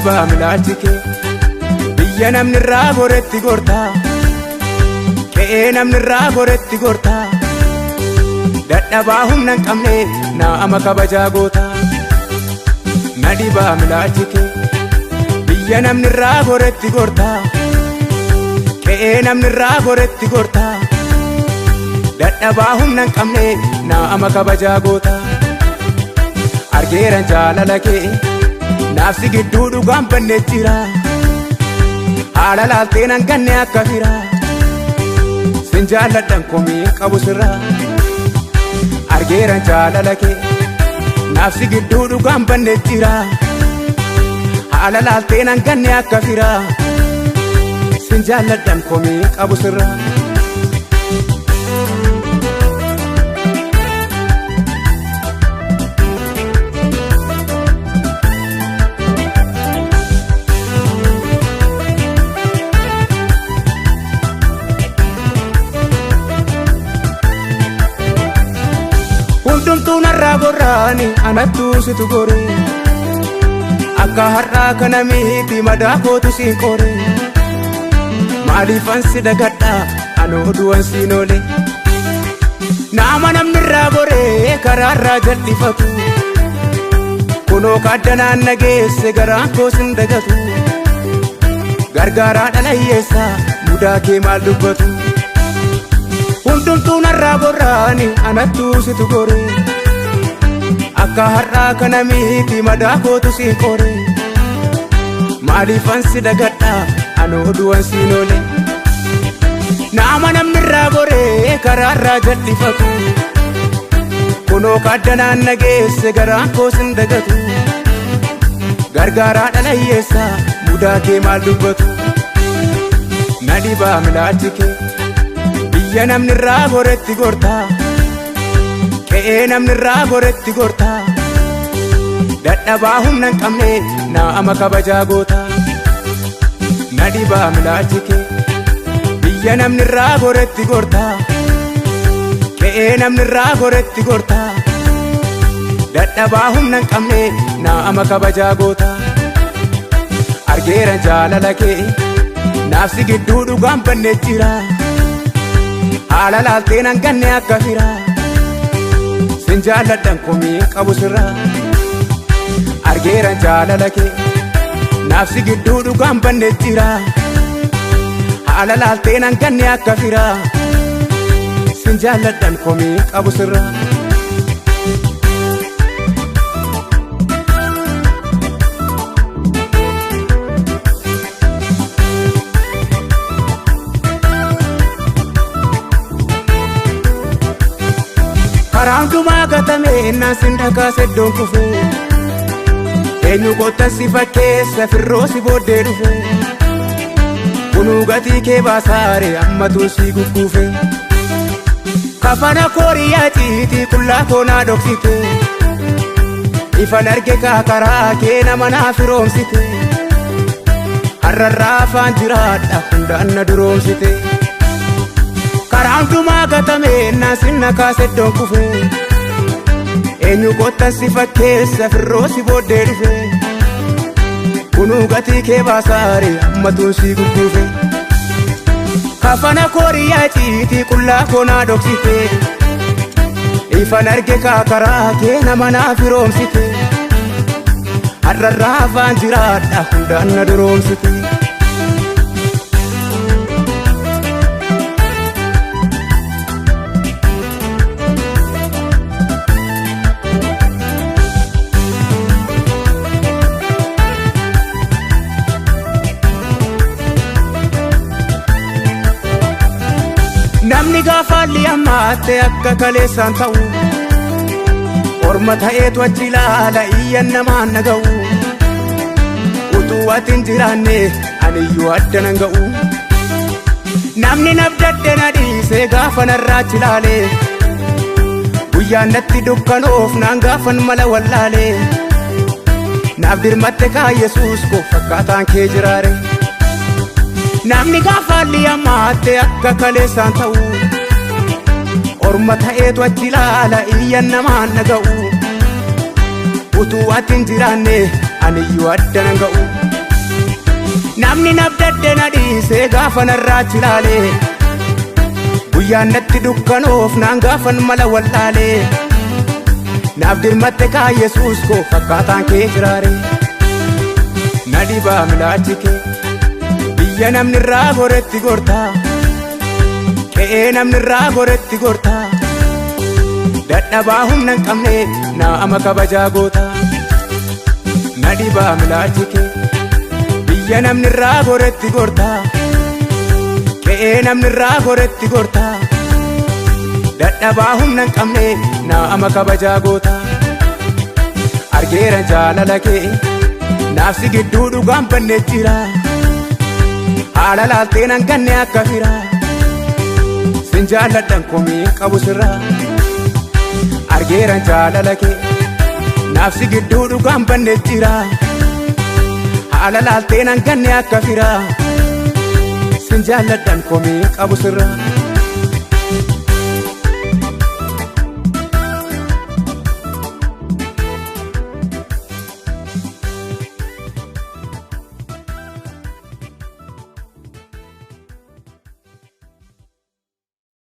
nadibaa milaalchike biyya namni irraa goretti gortaa qe'ee namni irraa goretti gortaa dadhabaa humna hin qabne naama kabajaa goota nadibaa milaalchike biyya namni irraa goretti gortaa qe'ee namni irraa goretti gortaa dadhabaa humna hin qabne naama kabajaa goota argeeran jaalala kee naafsi gidduu dhugaan banne jira haala laaltee nan ganne akka fira sin jaalladhan komii qabu sirra argeeran jaalala kee naafsi gidduu dhugaan banne jira haala laaltee nan ganne akka fira sin jaalladhan komii qabu sirra hundumtuu narraa gorraani anattuu situ gore akka har'aa kana miti madaa kootu siin qore maaliifan si dagadhaa anoo du'an siin oole nama namni irraa gore karaarraa jal'ifatu kunoo kaaddanaan nageesse garaan koo sin dagatu gargaaraa dhala hiyyeessaa mudaa kee maal dubbatu hundumtuu narraa gorraani anattuu situ gore akka har'aa kana miti madaa kootu siin qore maaliifan si dagadhaa anoo du'an siin oole nama namni irraa gore karaarraa jal'ifatu kunoo kaaddanaan nageesse garaan koo sin dagatu gargaaraa dhala hiyyeessaa mudaa kee maal dubbatu nadibaa milaalchike biyya namni irraa goretti gortaa qe'ee namni irraa goretti gortaa dadhabaa humna hin qabne naama kabajaa goota nadibaa milaalchike biyya namni irraa goretti gortaa qe'ee namni irraa goretti gortaa dadhabaa humna hin qabne naama kabajaa goota argeeran jaalala kee naafsi gidduu dhugaan banne jira haala laaltee nan ganne akka fira sin jaalladhan komii qabu sirra argeeran jaalala kee naafsi gidduu dhugaan banne jira haala laaltee nan ganne akka fira sin jaalladhan komii qabu sirra karaan dhumaa gatame innaan sin dhakaase iddoon kufe eenyu qotta si fakkeessa firroo si booddee dhufe kunuu gatii kee baasaare ammatuun si gugguufe kafana kooriyaa ciitii qullaa koonaa dhoksite ifan arge kaakaraa kee nama naa firoomsite har'arraa afaan jiraadha hundaan na duroomsite karaan dhumaa gatame innaan sin dhakaase iddoon kufe eenyu qotta si fakkeessa firroo si booddee dhufe kunuu gatii kee baasaare ammatuun si gugguufe kafana kooriyaa ciitii qullaa koonaa dhoksite ifan arge kaakaraa kee nama naa firoomsite har'arraa afaan jiraadha hundaan na duroomsite namni gaafaalli ammaatte akka kaleessaan ta'u orma ta'eetu achi ilaala iyyan namaan naga'u utuu ati hin jiraanne aniyyuu adda nan ga'u namni nabdadde na dhiisee gaafa narraachi ilaale guyyaan natti dukkanoof naan gaafan mala wallaale naaf dirmatte kaa Yesuus koo fakkaataan kee jiraare namni gaafaalli ammaatte akka kaleessaan ta'u orma ta'eetu achi ilaala iyyan namaan naga'u utuu ati hin jiraanne aniyyuu adda nan ga'u Inni nabdadde na dhiisee gaafa narraachi ilaalee guyyaan natti dukkanoof naan gaafan mala wallaalee naaf dirmatte kaa Yesuus koo fakkaataan kee jiraare na dhibaa milaachi kee biyya namni irraa goretti gortaa qe'ee namni irraa goretti gortaa dadhabaa humna hin qabne naama kabajaa goota na dhibaa milaachi kee biyya namni irraa goretti gortaa qe'ee namni irraa goretti gortaa dadhabaa humna hin qabne naama kabajaa goota argeeran jaalala kee naafsi gidduu dhugaan banne jira haala laaltee nan ganne akka fira sin jaalladhan komii qabu sirraa argeeran jaalala kee naafsi gidduu dhugaan banne jira haala laaltee nan ganne akka fira sin jaalladhan komii qabu sirraa